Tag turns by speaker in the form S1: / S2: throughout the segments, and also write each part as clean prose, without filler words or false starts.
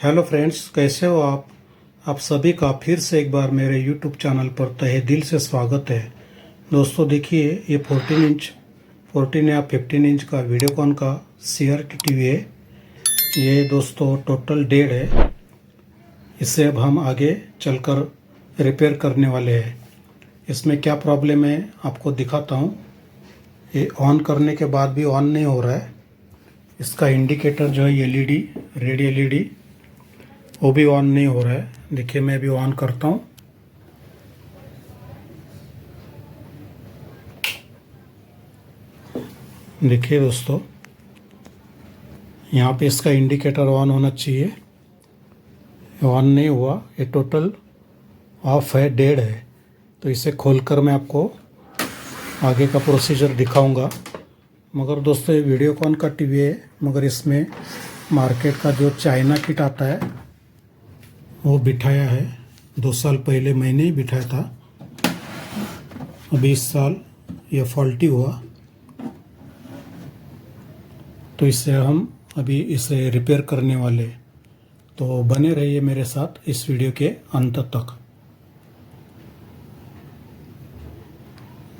S1: Hello friends, कैसे हो आप सभी का फिर से एक बार मेरे यूट्यूब चैनल पर तहे दिल से स्वागत है। दोस्तों देखिए, ये 14 या 15 इंच का वीडियोकॉन का CRT टीवी है। ये दोस्तों टोटल डेढ़ है। इसे अब हम आगे चलकर रिपेयर करने वाले हैं। इसमें क्या प्रॉब्लम है आपको दिखाता हूँ। ये ऑन करने के बाद भी ऑन नहीं हो रहा है। इसका इंडिकेटर जो है LED, रेड LED, वो भी ऑन नहीं हो रहा है। देखिए, मैं अभी ऑन करता हूँ। देखिए दोस्तों, यहाँ पे इसका इंडिकेटर ऑन होना चाहिए, ऑन नहीं हुआ। ये टोटल ऑफ है, डेढ़ है। तो इसे खोलकर मैं आपको आगे का प्रोसीजर दिखाऊंगा। मगर दोस्तों, ये वीडियोकॉन का टीवी है, मगर इसमें मार्केट का जो चाइना किट आता है वो बिठाया है। 2 साल पहले मैंने ही बिठाया था। अभी इस साल ये फॉल्टी हुआ, तो इससे हम अभी इसे रिपेयर करने वाले। तो बने रहिए मेरे साथ इस वीडियो के अंत तक।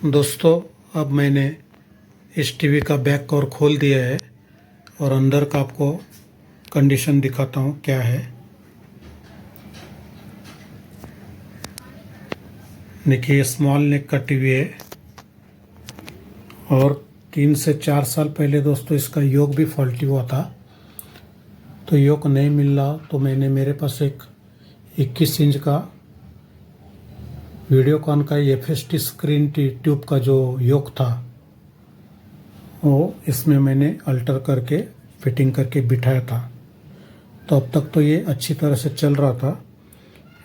S1: दोस्तों, अब मैंने इस टीवी का बैक कवर खोल दिया है और अंदर का आपको कंडीशन दिखाता हूँ क्या है। देखिए, स्मॉल नेक का टीवी है और 3 से 4 साल पहले दोस्तों इसका योक भी फॉल्टी हुआ था। तो योक नहीं मिल रहा, तो मैंने मेरे पास एक 21 इंच का वीडियोकॉन का FST स्क्रीन ट्यूब का जो योक था वो इसमें मैंने अल्टर करके फिटिंग करके बिठाया था। तो अब तक तो ये अच्छी तरह से चल रहा था।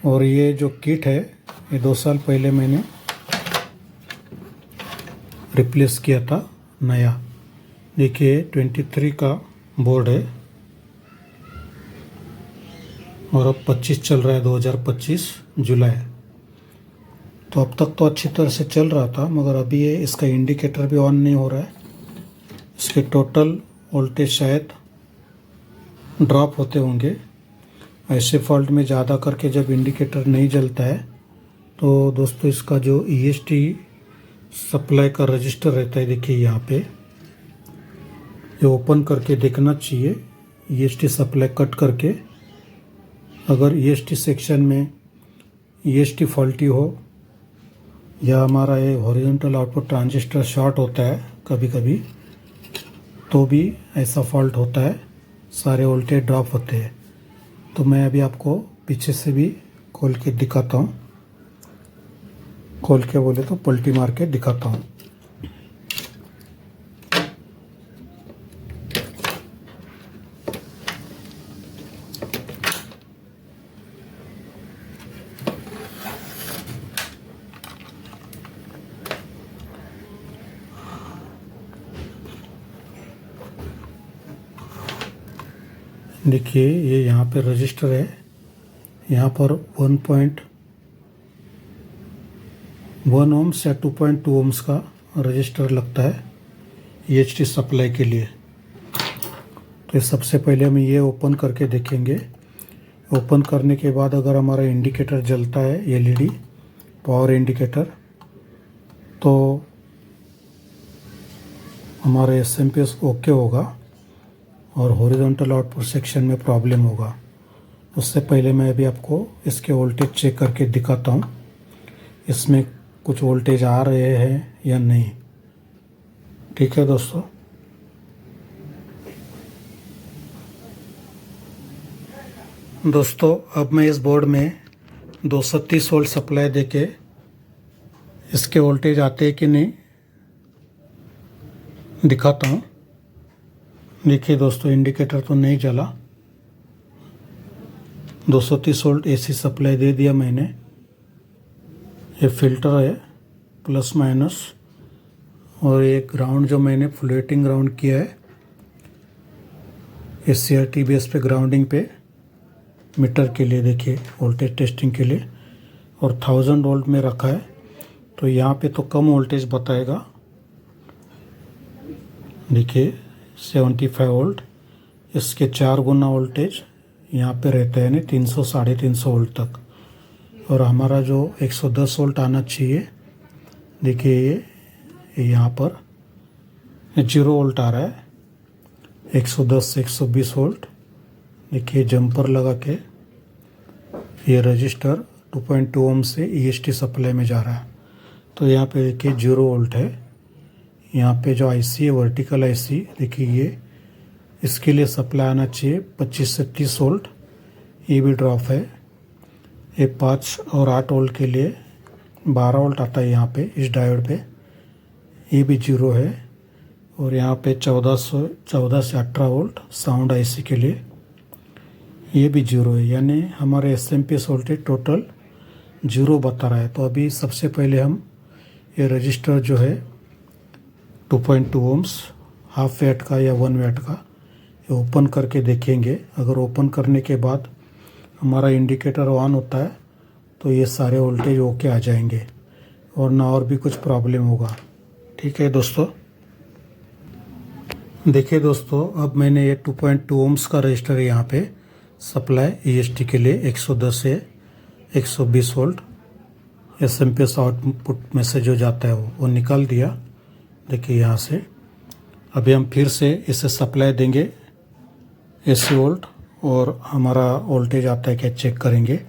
S1: और ये जो किट है, ये 2 साल पहले मैंने रिप्लेस किया था नया। देखिए, 23 का बोर्ड है और अब 25 चल रहा है, 2025 जुलाई। तो अब तक तो अच्छी तरह से चल रहा था, मगर अभी ये इसका इंडिकेटर भी ऑन नहीं हो रहा है। इसके टोटल वोल्टेज शायद ड्रॉप होते होंगे। ऐसे फॉल्ट में ज़्यादा करके जब इंडिकेटर नहीं जलता है तो दोस्तों इसका जो EST सप्लाई का रजिस्टर रहता है, देखिए यहाँ पे ये ओपन करके देखना चाहिए। EST सप्लाई कट करके, अगर EST सेक्शन में EST फॉल्टी हो या हमारा ये हॉरिजॉन्टल आउटपुट ट्रांजिस्टर शॉर्ट होता है कभी कभी, तो भी ऐसा फॉल्ट होता है, सारे वोल्टेज ड्रॉप होते हैं। तो मैं अभी आपको पीछे से भी खोल के दिखाता हूँ। खोल के बोले तो पलटी मार के दिखाता हूँ। देखिए, ये यहाँ पे रजिस्टर है। यहाँ पर 1.1 ओम्स या 2.2 ओम्स का रजिस्टर लगता है EHT सप्लाई के लिए। तो सबसे पहले हम ये ओपन करके देखेंगे। ओपन करने के बाद अगर हमारा इंडिकेटर जलता है, LED पावर इंडिकेटर, तो हमारा SMP ओके होगा और हॉरिजॉन्टल आउटपुट सेक्शन में प्रॉब्लम होगा। उससे पहले मैं अभी आपको इसके वोल्टेज चेक करके दिखाता हूँ, इसमें कुछ वोल्टेज आ रहे हैं या नहीं। ठीक है दोस्तों, अब मैं इस बोर्ड में 230 वोल्ट सप्लाई देके इसके वोल्टेज आते हैं कि नहीं दिखाता हूँ। देखिए दोस्तों, इंडिकेटर तो नहीं जला। 230 वोल्ट AC सप्लाई दे दिया मैंने। ये फिल्टर है प्लस माइनस, और ये ग्राउंड जो मैंने फ्लोटिंग ग्राउंड किया है इस CRT बेस पे, ग्राउंडिंग पे मीटर के लिए, देखिए वोल्टेज टेस्टिंग के लिए, और 1000 वोल्ट में रखा है। तो यहाँ पे तो कम वोल्टेज बताएगा। देखिए 75 वोल्ट, इसके 4 गुना वोल्टेज यहाँ पे रहता है ना 300 350 वोल्ट तक। और हमारा जो 110 वोल्ट आना चाहिए, देखिए ये यहाँ पर 0 वोल्ट आ रहा है। 110 से 120 वोल्ट। देखिए जंपर लगा के ये रजिस्टर 2.2 ओम से EST सप्लाई में जा रहा है। तो यहाँ पे देखिए 0 वोल्ट है। यहाँ पे जो IC है वर्टिकल IC, देखिए ये इसके लिए सप्लाई आना चाहिए 25 से 30 वोल्ट। ये भी ड्रॉप है। ये 5 और 8 वोल्ट के लिए 12 वोल्ट आता है यहाँ पे इस डायोड पे। ये भी 0 है। और यहाँ पे 14 से 18 वोल्ट साउंड IC के लिए, ये भी 0 है। यानी हमारे SMP वोल्टेज टोटल 0 बता रहा है। तो अभी सबसे पहले हम ये रजिस्टर जो है 2.2 ओम्स हाफ वैट का या 1 वैट का, ये ओपन करके देखेंगे। अगर ओपन करने के बाद हमारा इंडिकेटर ऑन होता है तो ये सारे वोल्टेज ओके आ जाएंगे, और ना और भी कुछ प्रॉब्लम होगा। ठीक है दोस्तों, देखिए दोस्तों, अब मैंने ये 2.2 ओम्स का रजिस्टर यहाँ पे सप्लाई EST के लिए 110 से 120 वोल्ट SMP आउटपुट में से जो जाता है वो निकाल दिया। देखिए यहाँ से अभी हम फिर से इसे सप्लाई देंगे AC वोल्ट, और हमारा वोल्टेज आता है क्या चेक करेंगे।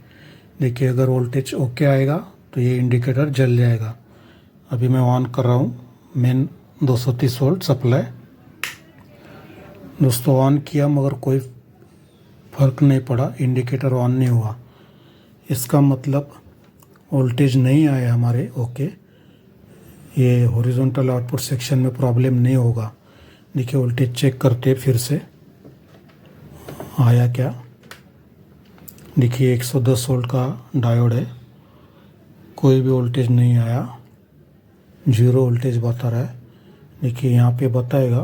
S1: देखिए अगर वोल्टेज ओके आएगा तो ये इंडिकेटर जल जाएगा। अभी मैं ऑन कर रहा हूँ मेन 230 वोल्ट सप्लाई। दोस्तों ऑन किया मगर कोई फ़र्क नहीं पड़ा, इंडिकेटर ऑन नहीं हुआ। इसका मतलब वोल्टेज नहीं आया हमारे ओके। ये हॉरिजॉन्टल आउटपुट सेक्शन में प्रॉब्लम नहीं होगा। देखिए वोल्टेज चेक करते फिर से आया क्या। देखिए 110 वोल्ट का डायोड है, कोई भी वोल्टेज नहीं आया, 0 वोल्टेज बता रहा है। देखिए यहाँ पे बताएगा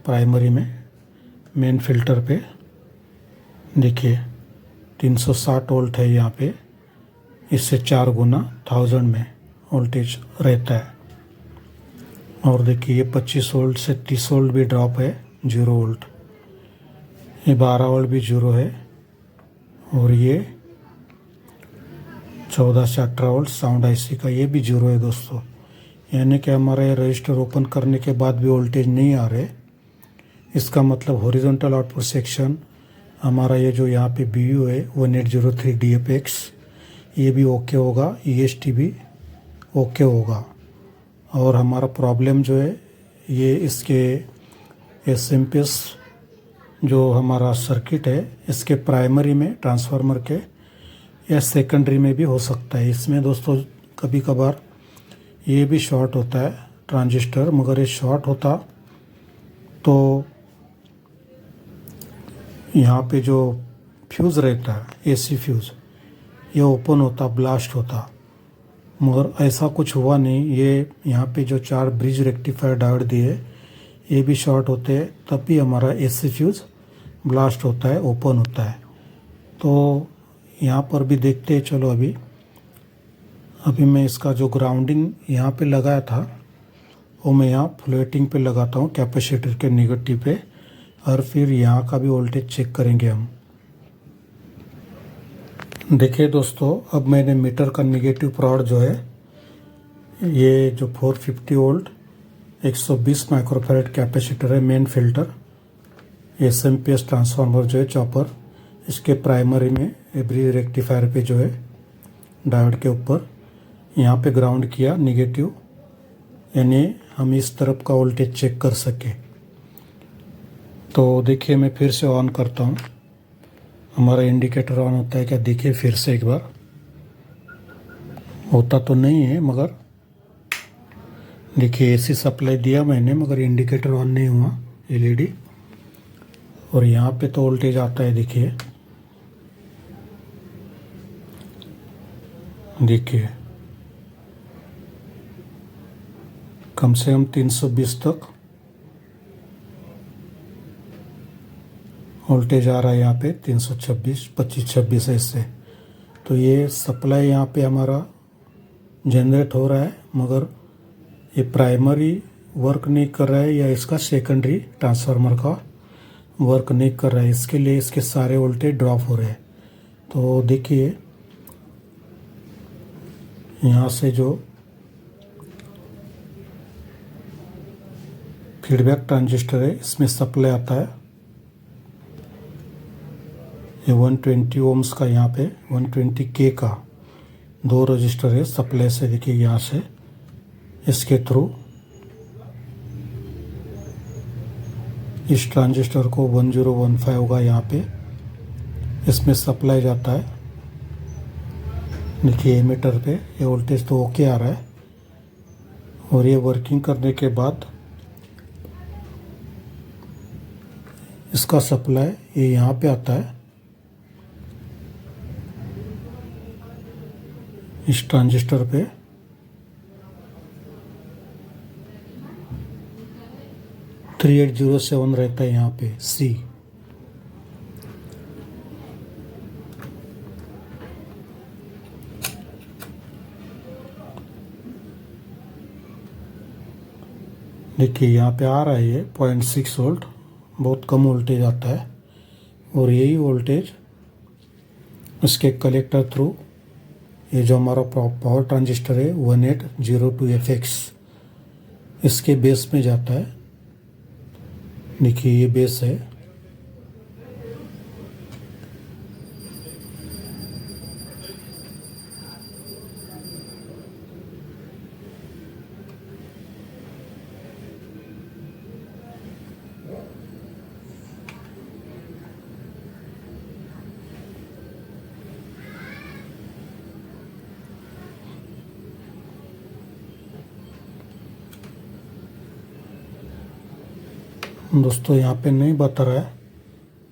S1: प्राइमरी में मेन फिल्टर पे, देखिए 360 वोल्ट है यहाँ पे। इससे 4 गुना 1000 में वोल्टेज रहता है। और देखिए ये 25 वोल्ट से 30 वोल्ट भी ड्रॉप है, 0 वोल्ट। ये 12 वोल्ट भी 0 है। और ये 14 से 18 वोल्ट साउंड IC का, ये भी 0 है दोस्तों। यानी कि हमारा ये रजिस्टर ओपन करने के बाद भी वोल्टेज नहीं आ रहे। इसका मतलब हॉरिजॉन्टल आउटपुट सेक्शन हमारा ये जो यहाँ पे BU है 1803 DFX, ये भी ओके होगा, EST भी ओके होगा। और हमारा प्रॉब्लम जो है ये इसके SMP जो हमारा सर्किट है इसके प्राइमरी में ट्रांसफार्मर के या सेकेंडरी में भी हो सकता है। इसमें दोस्तों कभी कभार ये भी शॉर्ट होता है ट्रांजिस्टर, मगर ये शॉर्ट होता तो यहाँ पे जो फ्यूज़ रहता है AC फ्यूज़, ये ओपन होता, ब्लास्ट होता। मगर ऐसा कुछ हुआ नहीं। ये यहाँ पे जो 4 ब्रिज रेक्टिफायर डायोड दिए ये भी शॉर्ट होते हैं, तब भी हमारा AC फ्यूज़ ब्लास्ट होता है, ओपन होता है। तो यहाँ पर भी देखते हैं। चलो अभी मैं इसका जो ग्राउंडिंग यहाँ पे लगाया था वो मैं यहाँ फ्लोटिंग पे लगाता हूँ कैपेसिटर के नेगेटिव पे, और फिर यहाँ का भी वोल्टेज चेक करेंगे हम। देखिए दोस्तों, अब मैंने मीटर का नेगेटिव प्रोड जो है ये जो 450 वोल्ट 120 माइक्रोफैराड कैपेसिटर है, मेन फिल्टर SMP ट्रांसफार्मर जो है चॉपर, इसके प्राइमरी में ब्रिज रेक्टिफायर पे जो है डायोड के ऊपर यहाँ पे ग्राउंड किया नेगेटिव, यानी हम इस तरफ का वोल्टेज चेक कर सके। तो देखिए मैं फिर से ऑन करता हूँ, हमारा इंडिकेटर ऑन होता है क्या देखिए फिर से एक बार। होता तो नहीं है मगर देखिए AC सप्लाई दिया मैंने मगर इंडिकेटर ऑन नहीं हुआ LED। और यहाँ पे तो वोल्टेज आता है, देखिए कम से कम 320 तक वोल्टेज आ रहा है यहाँ पे, 326 25-26 ऐसे। तो ये सप्लाई यहाँ पे हमारा जनरेट हो रहा है, मगर ये प्राइमरी वर्क नहीं कर रहा है या इसका सेकेंडरी ट्रांसफार्मर का वर्क नहीं कर रहा है, इसके लिए इसके सारे वोल्टेज ड्रॉप हो रहे हैं। तो देखिए यहाँ से जो फीडबैक ट्रांजिस्टर है इसमें सप्लाई आता है, ये 120 ओम्स का, यहाँ पे 120K का 2 रजिस्टर है सप्लाई से। देखिए यहाँ से इसके थ्रू इस ट्रांजिस्टर को 1015 होगा, यहाँ पे इसमें सप्लाई जाता है। देखिए एमीटर पे ये वोल्टेज तो ओके आ रहा है, और ये वर्किंग करने के बाद इसका सप्लाई ये यहाँ पे आता है, इस ट्रांजिस्टर पे। थ्री 3807 रहता है यहाँ पे C। देखिए यहाँ पे आ रहा है ये 0.6 वोल्ट, बहुत कम वोल्टेज आता है। और यही वोल्टेज इसके कलेक्टर थ्रू, ये जो हमारा पावर ट्रांजिस्टर है 1802FX, इसके बेस में जाता है। देखिए ये बेस है, दोस्तों यहाँ पे नहीं बता रहा है,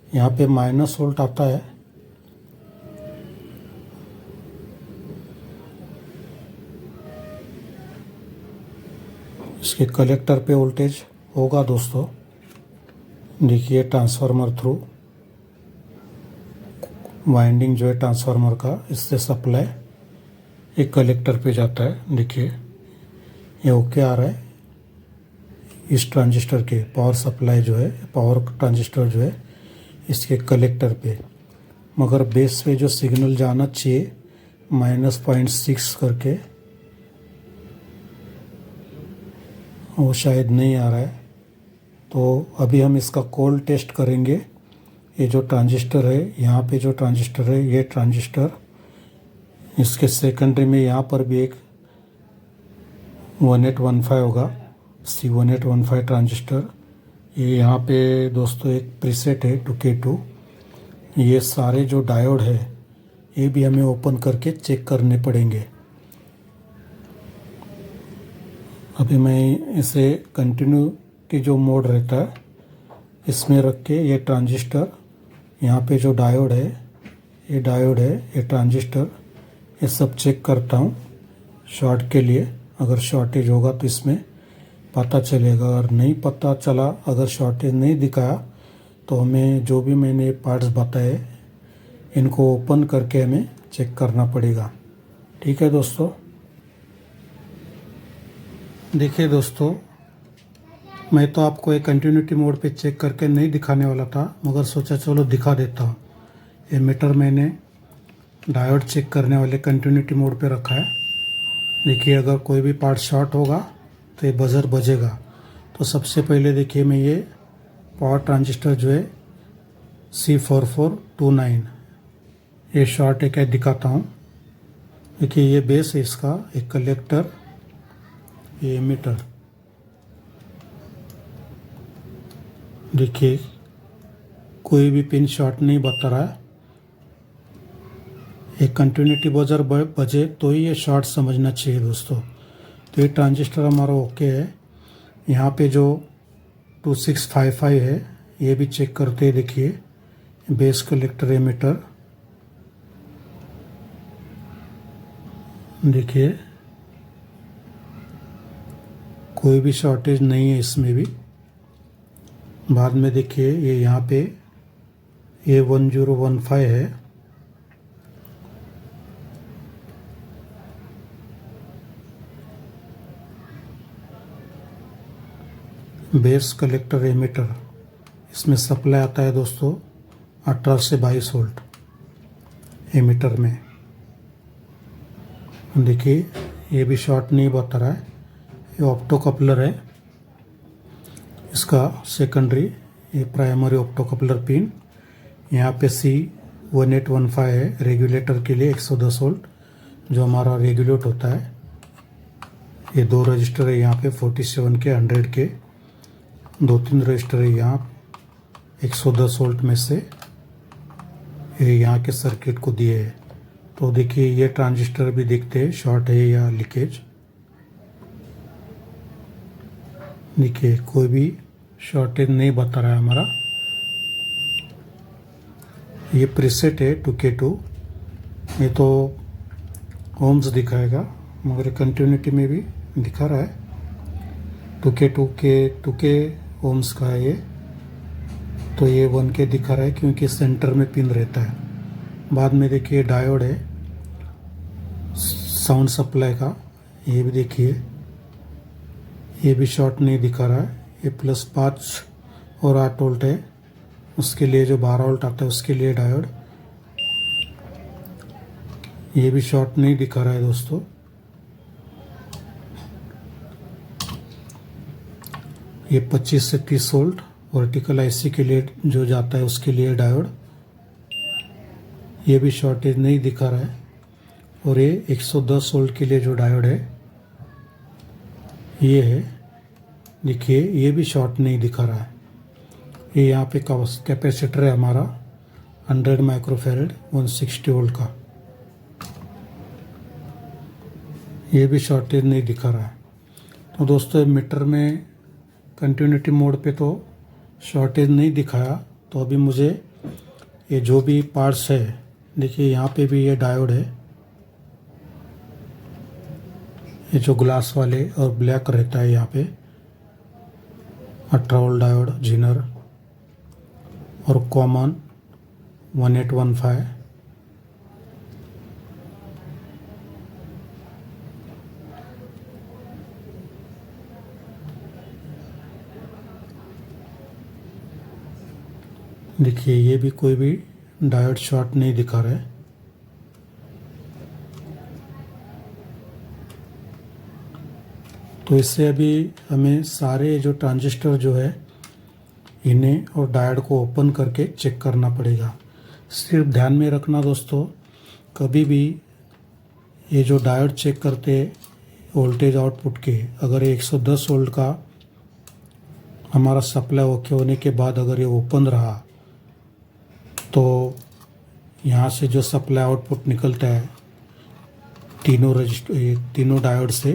S1: यहाँ पे माइनस वोल्ट आता है। इसके कलेक्टर पे वोल्टेज होगा दोस्तों। देखिए ट्रांसफार्मर थ्रू वाइंडिंग जो है ट्रांसफार्मर का, इससे सप्लाई एक कलेक्टर पे जाता है। देखिए ये ओके आ रहा है। इस ट्रांजिस्टर के पावर सप्लाई जो है, पावर ट्रांजिस्टर जो है इसके कलेक्टर पे, मगर बेस पे जो सिग्नल जाना चाहिए -0.6 करके, वो शायद नहीं आ रहा है। तो अभी हम इसका कोल्ड टेस्ट करेंगे। ये जो ट्रांजिस्टर है, यहाँ पे जो ट्रांजिस्टर है, ये ट्रांजिस्टर, इसके सेकेंडरी में यहाँ पर भी एक 1815 होगा, C1815 ट्रांजिस्टर। ये यहाँ पे दोस्तों एक प्रीसेट है 2K2। ये सारे जो डायोड है ये भी हमें ओपन करके चेक करने पड़ेंगे। अभी मैं इसे कंटिन्यूटी जो मोड रहता है इसमें रख के, ये ट्रांजिस्टर, यहाँ पे जो डायोड है, ये डायोड है, ये ट्रांजिस्टर, ये सब चेक करता हूँ शॉर्ट के लिए। अगर शॉर्टेज होगा तो इसमें पता चलेगा, अगर नहीं पता चला, अगर शॉर्टेज नहीं दिखाया तो हमें जो भी मैंने पार्ट्स बताए इनको ओपन करके हमें चेक करना पड़ेगा। ठीक है दोस्तों। देखिए दोस्तों, मैं तो आपको एक कंटिन्यूटी मोड पे चेक करके नहीं दिखाने वाला था, मगर सोचा चलो दिखा देता हूँ। ये मीटर मैंने डायोड चेक करने वाले कंटिन्यूटी मोड पे रखा है। देखिए अगर कोई भी पार्ट शॉर्ट होगा तो ये बजर बजेगा। तो सबसे पहले देखिए मैं ये पावर ट्रांजिस्टर जो है C4429, ये शॉर्ट है क्या दिखाता हूँ। देखिए ये बेस है इसका, एक कलेक्टर, ये एमीटर। देखिए कोई भी पिन शॉर्ट नहीं बता रहा है। एक कंटिन्यूटी बजर बजे तो ही ये शॉर्ट समझना चाहिए दोस्तों। तो ये ट्रांजिस्टर हमारा ओके है। यहाँ पे जो 2655 है ये भी चेक करते हैं। देखिए बेस कलेक्टर एमीटर, देखिए कोई भी शॉर्टेज नहीं है इसमें भी। बाद में देखिए ये यहाँ पे A1015 है, बेस कलेक्टर एमीटर, इसमें सप्लाई आता है दोस्तों 18 से 22 वोल्ट एमीटर में। देखिए ये भी शॉर्ट नहीं बता रहा है, ये ऑप्टो कपलर है। इसका सेकेंडरी, ये प्राइमरी ऑप्टो कपलर पिन। यहाँ पे C1815 है रेगुलेटर के लिए 110 वोल्ट जो हमारा रेगुलेट होता है। ये 2 रजिस्टर है यहाँ पे 47 के 100 के, 2-3 रजिस्टर है यहाँ 110 वोल्ट में से ये यहाँ के सर्किट को दिए है। तो देखिए ये ट्रांजिस्टर भी देखते हैं शॉर्ट है या लीकेज। देखिए कोई भी शॉर्टेज नहीं बता रहा है हमारा। ये प्रीसेट है 2K2, ये तो ओम्स दिखाएगा मगर कंटिन्यूटी में भी दिखा रहा है। 2K ओम्स का है ये, तो ये 1K दिखा रहा है क्योंकि सेंटर में पिन रहता है। बाद में देखिए डायोड है साउंड सप्लाई का, ये भी देखिए ये भी शॉर्ट नहीं दिखा रहा है। ये +5 और 8 वोल्ट है, उसके लिए जो 12 वोल्ट आता है उसके लिए डायोड, ये भी शॉर्ट नहीं दिखा रहा है दोस्तों। ये 25 से 30 वोल्ट वर्टिकल आईसी के लिए जो जाता है उसके लिए डायोड, ये भी शॉर्टेज नहीं दिखा रहा है। और ये 110 वोल्ट के लिए जो डायोड है ये है, देखिए ये भी शॉर्ट नहीं दिखा रहा है। ये यहाँ पे कैपेसिटर है हमारा 100 माइक्रोफैरड 160 वोल्ट का, ये भी शॉर्टेज नहीं दिखा रहा है। तो दोस्तों मीटर में कंटिन्यूटी मोड पे तो शॉर्टेज नहीं दिखाया। तो अभी मुझे ये जो भी पार्ट्स है, देखिए यहाँ पे भी ये डायोड है, ये जो ग्लास वाले और ब्लैक रहता है यहाँ पे 18 वोल्ट डायोड जीनर और कॉमन 1815। देखिए ये भी कोई भी डायोड शॉर्ट नहीं दिखा रहा है। तो इससे अभी हमें सारे जो ट्रांजिस्टर जो है इन्हें और डायोड को ओपन करके चेक करना पड़ेगा। सिर्फ ध्यान में रखना दोस्तों, कभी भी ये जो डायोड चेक करते वोल्टेज आउटपुट के, अगर ये 110 वोल्ट का हमारा सप्लाई ओके होने के बाद अगर ये ओपन रहा तो यहाँ से जो सप्लाई आउटपुट निकलता है तीनों डायोड से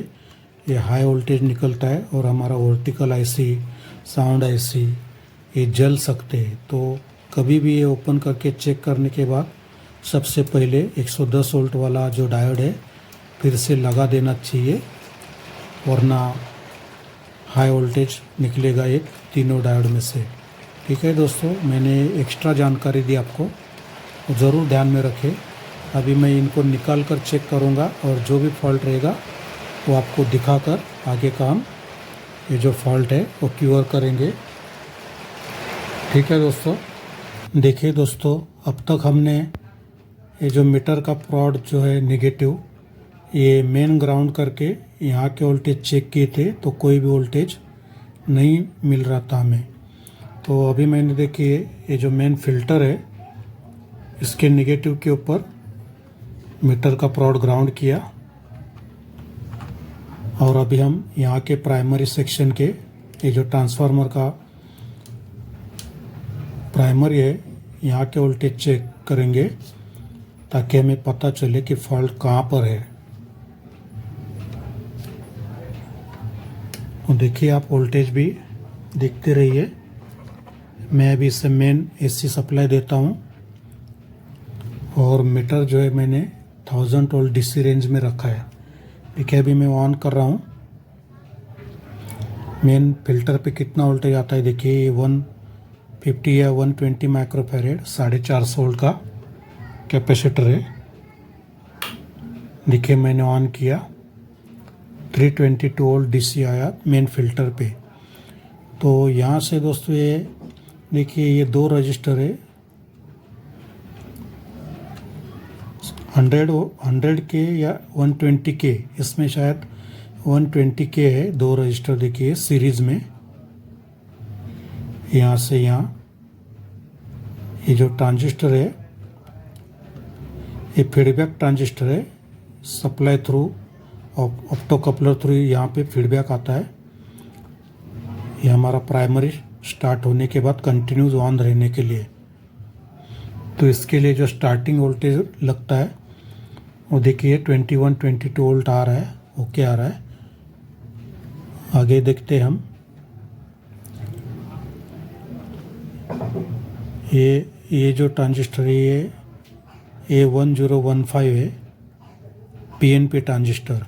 S1: ये हाई वोल्टेज निकलता है और हमारा वर्टिकल आईसी साउंड आईसी ये जल सकते हैं। तो कभी भी ये ओपन करके चेक करने के बाद सबसे पहले 110 वोल्ट वाला जो डायोड है फिर से लगा देना चाहिए, वरना हाई वोल्टेज निकलेगा एक तीनों डायोड में से। ठीक है दोस्तों, मैंने एक्स्ट्रा जानकारी दी आपको, ज़रूर ध्यान में रखें। अभी मैं इनको निकाल कर चेक करूँगा और जो भी फॉल्ट रहेगा वो आपको दिखाकर आगे का हम ये जो फॉल्ट है वो क्योर करेंगे। ठीक है दोस्तों, देखिए दोस्तों, अब तक हमने ये जो मीटर का प्रोड जो है नेगेटिव, ये मेन ग्राउंड करके यहाँ के वोल्टेज चेक किए थे तो कोई भी वोल्टेज नहीं मिल रहा था हमें। तो अभी मैंने देखिए ये जो मेन फिल्टर है इसके नेगेटिव के ऊपर मीटर का प्रोड ग्राउंड किया और अभी हम यहाँ के प्राइमरी सेक्शन के ये जो ट्रांसफार्मर का प्राइमरी है यहाँ के वोल्टेज चेक करेंगे ताकि हमें पता चले कि फॉल्ट कहाँ पर है। और देखिए आप वोल्टेज भी देखते रहिए। मैं अभी इसे मेन एसी सप्लाई देता हूँ और मीटर जो है मैंने 1000 वोल्ट डीसी रेंज में रखा है। देखिए अभी मैं ऑन कर रहा हूँ। मेन फिल्टर पे कितना वोल्टेज आता है देखिए, ये 150 या 120 माइक्रोफैरेड 450 वोल्ट का कैपेसिटर है। देखिए मैंने ऑन किया, 322 वोल्ट डीसी आया मेन फिल्टर पे। तो यहाँ से दोस्तों ये देखिए ये दो रजिस्टर है, 100 के या 120 के, इसमें शायद 120 के है। दो रजिस्टर देखिए सीरीज में, यहाँ से यहाँ। ये जो ट्रांजिस्टर है ये फीडबैक ट्रांजिस्टर है, supply through opto coupler through यहाँ पे फीडबैक आता है। ये हमारा प्राइमरी स्टार्ट होने के बाद कंटिन्यूज ऑन रहने के लिए। तो इसके लिए जो स्टार्टिंग वोल्टेज लगता है वो देखिए 21-22 वोल्ट आ रहा है, ओके आ रहा है। आगे देखते हैं हम। ये जो ट्रांजिस्टर है ये A1015 है, PNP ट्रांजिस्टर।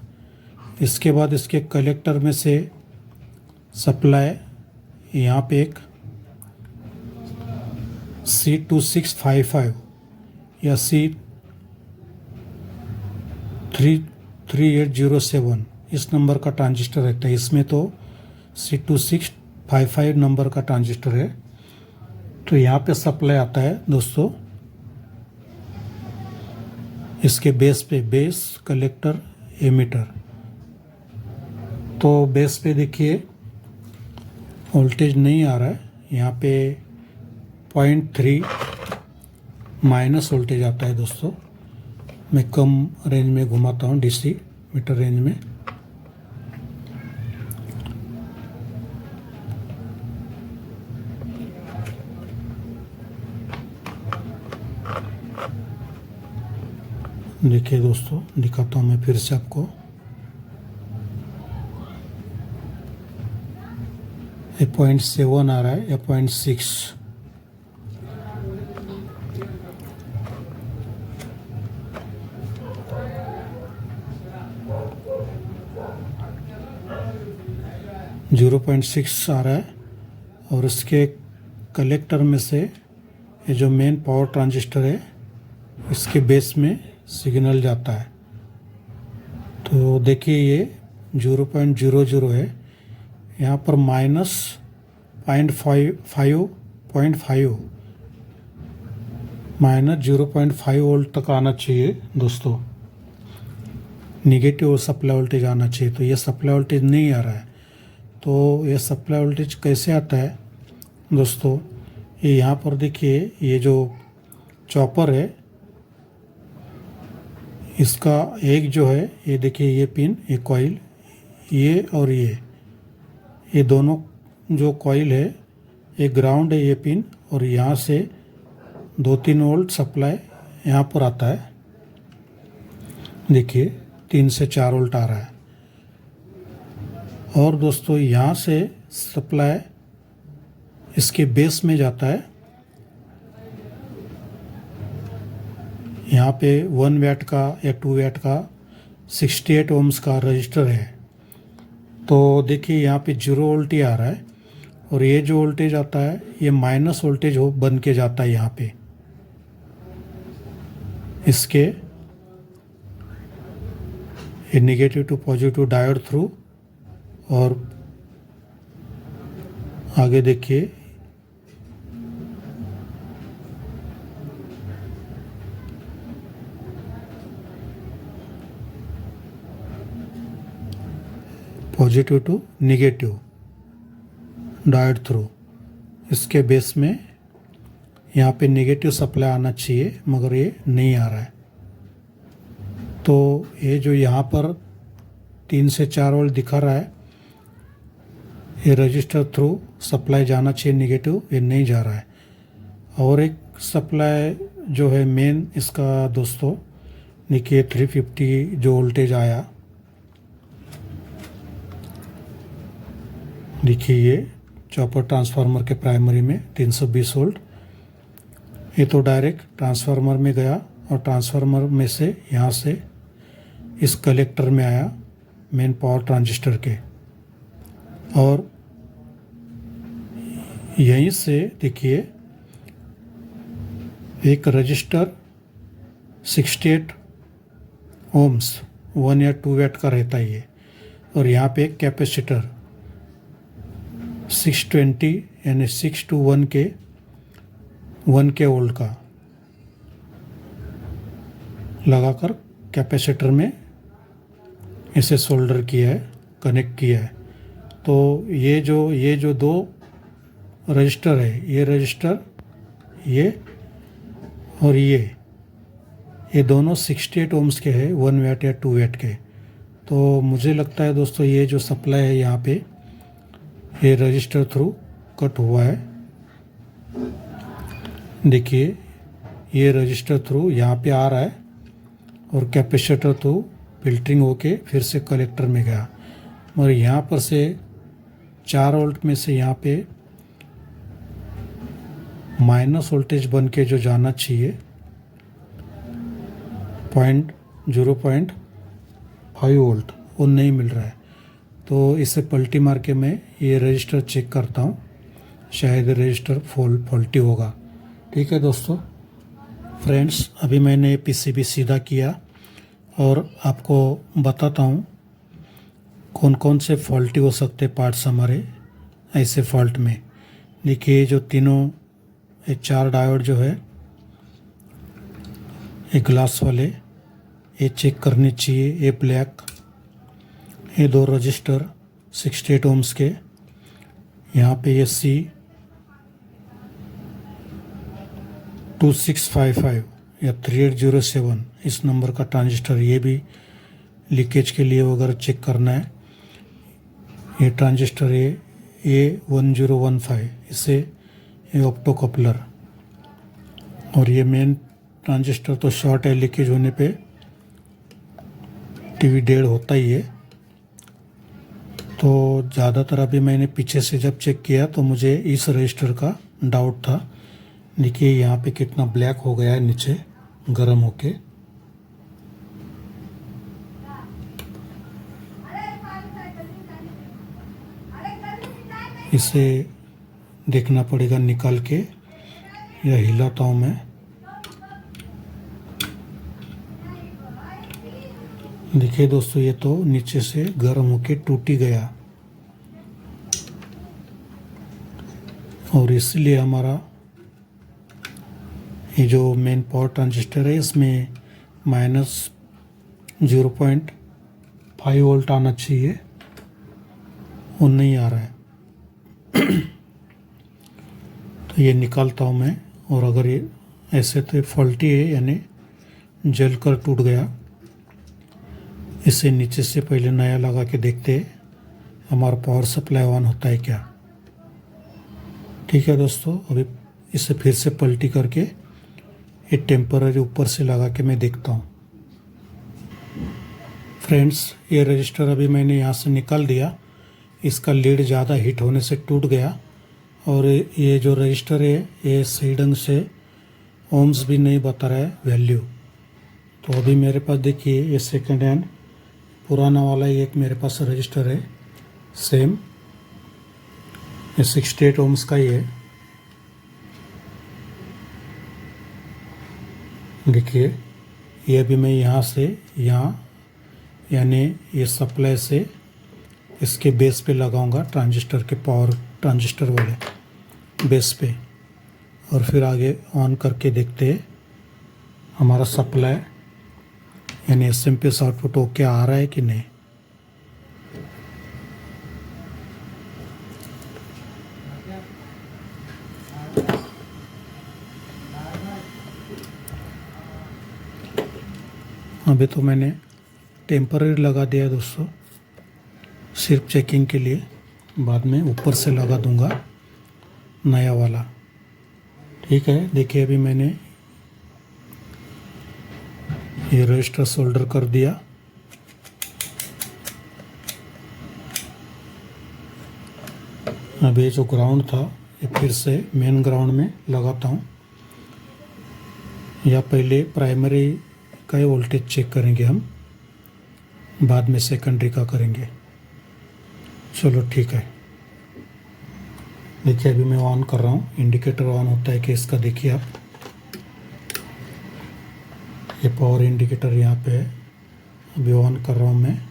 S1: इसके बाद इसके कलेक्टर में से सप्लाई यहाँ पे एक C2655 या C3807 इस नंबर का ट्रांजिस्टर रहता है। इसमें तो C2655 नंबर का ट्रांजिस्टर है। तो यहाँ पे सप्लाई आता है दोस्तों इसके बेस पे, बेस कलेक्टर एमीटर। तो बेस पे देखिए वोल्टेज नहीं आ रहा है, यहाँ पे 0.3 माइनस वोल्टेज आता है दोस्तों। मैं कम रेंज में घुमाता हूँ, DC मीटर रेंज में। देखिए दोस्तों, दिखाता हूँ मैं फिर से आपको। ये 0.7 आ रहा है या 0.6। .6 आ रहा है। और इसके कलेक्टर में से ये जो मेन पावर ट्रांजिस्टर है इसके बेस में सिग्नल जाता है। तो देखिए ये 0.00 है, यहाँ पर माइनस 0.5 माइनस 0.5 वोल्ट तक आना चाहिए दोस्तों, निगेटिव सप्लाई वोल्टेज आना चाहिए। तो ये सप्लाई वोल्टेज नहीं आ रहा है। तो ये सप्लाई वोल्टेज कैसे आता है दोस्तों, ये यहाँ पर देखिए ये जो चॉपर है इसका एक जो है, ये देखिए ये पिन, ये कॉइल, ये और ये दोनों जो कॉइल है ये ग्राउंड है, ये पिन। और यहाँ से 2-3 वोल्ट सप्लाई यहाँ पर आता है। देखिए 3 से 4 वोल्ट आ रहा है। और दोस्तों यहाँ से सप्लाई इसके बेस में जाता है। यहाँ पे 1 वैट का या 2 वैट का 68 ओम्स का रजिस्टर है। तो देखिए यहाँ पे 0 वोल्ट ही आ रहा है। और ये जो वोल्टेज आता है ये माइनस वोल्टेज हो बन के जाता है यहाँ पे इसके, ये negative to positive diode through. और आगे देखिए positive to negative diode through. इसके बेस में यहाँ पे नेगेटिव सप्लाई आना चाहिए मगर ये नहीं आ रहा है। तो ये जो यहाँ पर 3 से 4 वोल्ट दिखा रहा है ये रजिस्टर थ्रू सप्लाई जाना चाहिए निगेटिव, ये नहीं जा रहा है। और एक सप्लाई जो है मेन इसका दोस्तों देखिए 350 जो वोल्टेज आया, देखिए ये चॉपर ट्रांसफार्मर के प्राइमरी में 320 वोल्ट। ये तो डायरेक्ट ट्रांसफार्मर में गया और ट्रांसफार्मर में से यहाँ से इस कलेक्टर में आया मेन पावर ट्रांजिस्टर के। और यहीं से देखिए एक रजिस्टर 68 ओम्स 1 या 2 वैट का रहता है ये। और यहाँ पे एक कैपेसिटर 620 यानी 6 to 1 के 1K वोल्ट का लगाकर कैपेसिटर में इसे सोल्डर किया है, कनेक्ट किया है। तो ये जो दो रजिस्टर है, ये रजिस्टर ये और ये दोनों 68 ओम्स के हैं, 1 वाट या 2 वाट के। तो मुझे लगता है दोस्तों ये जो सप्लाई है यहाँ पे ये रजिस्टर थ्रू कट हुआ है। देखिए ये रजिस्टर थ्रू यहाँ पे आ रहा है और कैपेसिटर थ्रू फिल्टरिंग होके फिर से कलेक्टर में गया, और यहाँ पर से 4 वोल्ट में से यहाँ पे माइनस वोल्टेज बन के जो जाना चाहिए 0.5 वोल्ट, वो नहीं मिल रहा है। तो इसे पलटी मार के मैं ये रजिस्टर चेक करता हूँ, शायद रजिस्टर फॉल्टी होगा। ठीक है दोस्तों, फ्रेंड्स अभी मैंने पीसीबी सीधा किया और आपको बताता हूँ कौन कौन से फॉल्टी हो सकते पार्ट्स हमारे ऐसे फॉल्ट में। देखिए जो तीनों ये 4 डायोड जो है ये ग्लास वाले, ये चेक करने चाहिए। ये ब्लैक, ये 2 रजिस्टर 68 ओम्स के, यहाँ पे ये C2655 या 3807 इस नंबर का ट्रांजिस्टर, ये भी लीकेज के लिए वगैरह चेक करना है। ये ट्रांजिस्टर ये 1015, इसे ये ऑप्टो कपलर, और ये मेन ट्रांजिस्टर तो शॉर्ट है, लीकेज होने पे टीवी डेड होता ही है। तो ज़्यादातर अभी मैंने पीछे से जब चेक किया तो मुझे इस रजिस्टर का डाउट था। देखिए यहाँ पे कितना ब्लैक हो गया है नीचे गर्म होके। इसे देखना पड़ेगा निकाल के, या हिलाता हूँ मैं। देखिए दोस्तों ये तो नीचे से गर्म होके टूट ही गया, और इसलिए हमारा ये जो मेन पावर ट्रांजिस्टर है इसमें -0.5 वोल्ट आना चाहिए, वो नहीं आ रहा है। तो ये निकालता हूँ मैं, और अगर ये ऐसे तो फॉल्टी है यानी जल कर टूट गया। इसे नीचे से पहले नया लगा के देखते हैं हमारा पावर सप्लाई ऑन होता है क्या। ठीक है दोस्तों, अभी इसे फिर से पलटी करके ये टेम्पररी ऊपर से लगा के मैं देखता हूँ। फ्रेंड्स ये रजिस्टर अभी मैंने यहाँ से निकाल दिया, इसका लीड ज़्यादा हीट होने से टूट गया, और ये जो रजिस्टर है ये सही ढंग से ओम्स भी नहीं बता रहा है वैल्यू। तो अभी मेरे पास देखिए ये सेकेंड हैंड पुराना वाला एक मेरे पास रजिस्टर है सेम, ये 68 ओम्स का ही है। देखिए ये भी मैं यहाँ से यहाँ यानी ये सप्लाई से इसके बेस पे लगाऊंगा, ट्रांजिस्टर के पावर ट्रांजिस्टर वाले बेस पे, और फिर आगे ऑन करके देखते हैं हमारा सप्लाई यानी एसएमपीएस आउटपुट ओके आ रहा है कि नहीं। अभी तो मैंने टेम्पररी लगा दिया दोस्तों, सिर्फ चेकिंग के लिए, बाद में ऊपर से लगा दूंगा नया वाला। ठीक है, देखिए अभी मैंने ये रजिस्टर सोल्डर कर दिया। अब ये जो ग्राउंड था ये फिर से मेन ग्राउंड में लगाता हूँ, या पहले प्राइमरी का वोल्टेज चेक करेंगे हम, बाद में सेकेंडरी का करेंगे। चलो ठीक है, देखिए अभी मैं ऑन कर रहा हूँ, इंडिकेटर ऑन होता है कि इसका देखिए आप, ये पावर इंडिकेटर यहाँ पे है, अभी ऑन कर रहा हूँ मैं,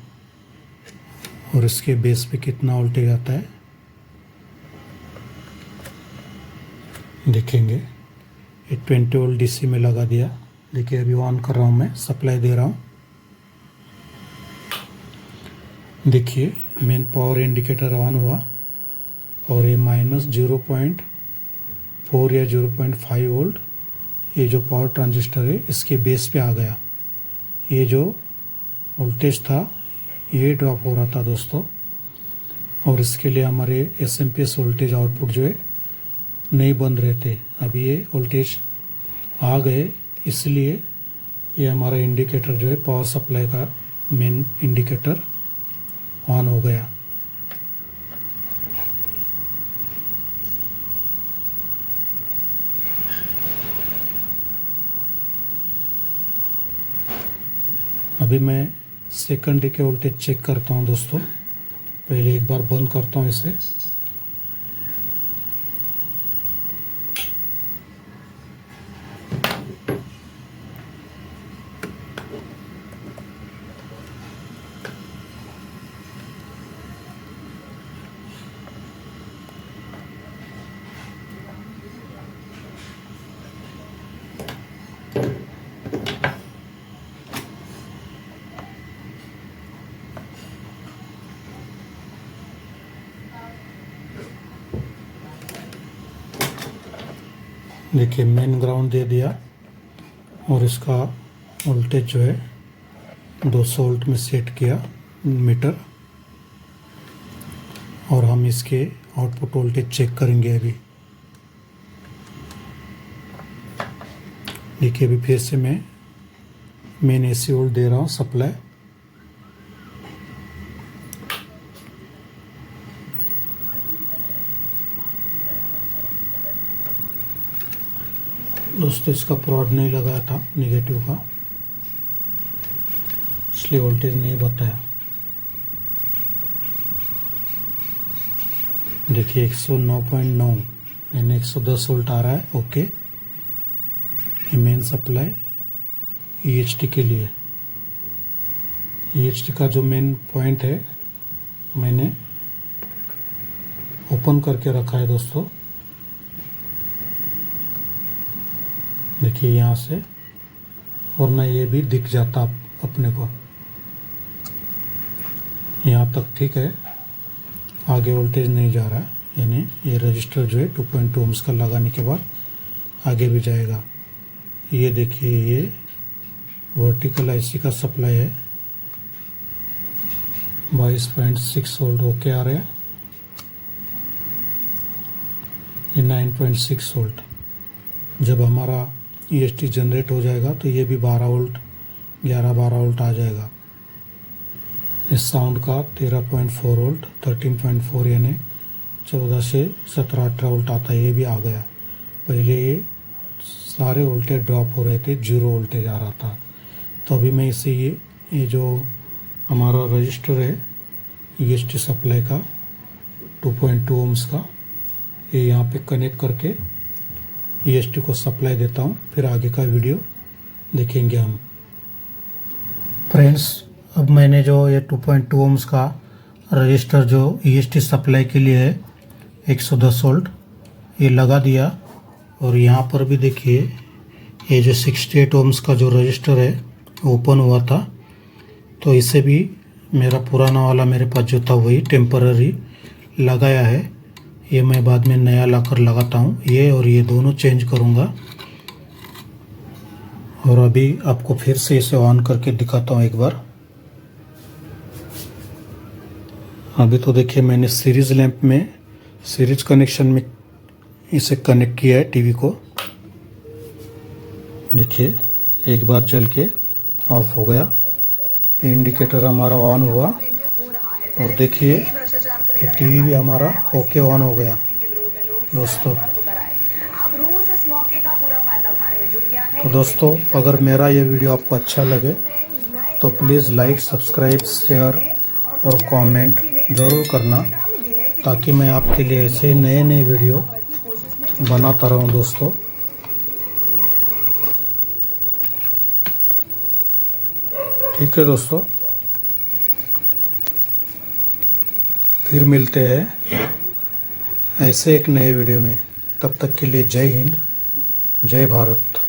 S1: और इसके बेस पे कितना वोल्टेज आता है देखेंगे। ये 20 वोल्ट DC में लगा दिया। देखिए अभी ऑन कर रहा हूँ, मैं सप्लाई दे रहा हूँ। देखिए मेन पावर इंडिकेटर ऑन हुआ और ये -0.4 या 0.5 वोल्ट ये जो पावर ट्रांजिस्टर है इसके बेस पे आ गया। ये जो वोल्टेज था ये ड्रॉप हो रहा था दोस्तों, और इसके लिए हमारे SMP वोल्टेज आउटपुट जो है नहीं बंद रहे थे। अभी ये वोल्टेज आ गए, इसलिए ये हमारा इंडिकेटर जो है पावर सप्लाई का मेन इंडिकेटर ऑन हो गया। अभी मैं सेकेंडरी के वोल्टेज चेक करता हूं दोस्तों। पहले एक बार बंद करता हूं इसे। देखिए मेन ग्राउंड दे दिया और इसका वोल्टेज जो है 200 वोल्ट में सेट किया मीटर, और हम इसके आउटपुट वोल्टेज चेक करेंगे अभी। देखिए अभी फिर से मैं मेन AC वोल्ट दे रहा हूँ सप्लाई। दोस्तों इसका प्रोड नहीं लगाया था नेगेटिव का, इसलिए वोल्टेज नहीं बताया। देखिए 109.9 यानी 110 वोल्ट आ रहा है। ओके, ये मेन सप्लाई EHT के लिए। EHT का जो मेन पॉइंट है मैंने ओपन करके रखा है दोस्तों। देखिए यहाँ से, वरना ये भी दिख जाता अपने को। यहाँ तक ठीक है, आगे वोल्टेज नहीं जा रहा है, यानी ये रजिस्टर जो है 2.2 ohms का लगाने के बाद आगे भी जाएगा। ये देखिए ये वर्टिकल IC का सप्लाई है, 22.6 वोल्ट ओके आ रहे हैं। ये 9.6 वोल्ट। जब हमारा EHT जनरेट हो जाएगा तो ये भी 12 वोल्ट 11-12 वोल्ट आ जाएगा। इस साउंड का 13.4 वोल्ट 13.4 यानी 14 से 17-18 वोल्ट आता है, ये भी आ गया। पहले ये सारे वोल्टेज ड्रॉप हो रहे थे, 0 वोल्टेज आ रहा था। तो अभी मैं इसे ये जो हमारा रजिस्टर है EHT सप्लाई का 2.2 ohms का, ये यहाँ पे कनेक्ट करके EHT को सप्लाई देता हूँ। फिर आगे का वीडियो देखेंगे हम। फ्रेंड्स, अब मैंने जो ये 2.2 ohms का रजिस्टर जो EHT सप्लाई के लिए है 110 वोल्ट ये लगा दिया, और यहाँ पर भी देखिए ये जो 68 ohms का जो रजिस्टर है ओपन हुआ था, तो इसे भी मेरा पुराना वाला मेरे पास जो था वही टेम्पररी लगाया है। ये मैं बाद में नया लाकर लगाता हूँ, ये और ये दोनों चेंज करूँगा। और अभी आपको फिर से इसे ऑन करके दिखाता हूँ एक बार। अभी तो देखिए मैंने सीरीज लैंप में सीरीज कनेक्शन में इसे कनेक्ट किया है टीवी को। देखिए एक बार जल के ऑफ हो गया, इंडिकेटर हमारा ऑन हुआ, और देखिए ये टीवी भी हमारा ओके ऑन हो गया। दोस्तों तो दोस्तों अगर मेरा ये वीडियो आपको अच्छा लगे तो प्लीज़ लाइक, सब्सक्राइब, शेयर और कमेंट ज़रूर करना, ताकि मैं आपके लिए ऐसे नए नए वीडियो बनाता रहूं दोस्तों। ठीक है दोस्तों, फिर मिलते हैं ऐसे एक नए वीडियो में। तब तक के लिए जय हिंद, जय भारत।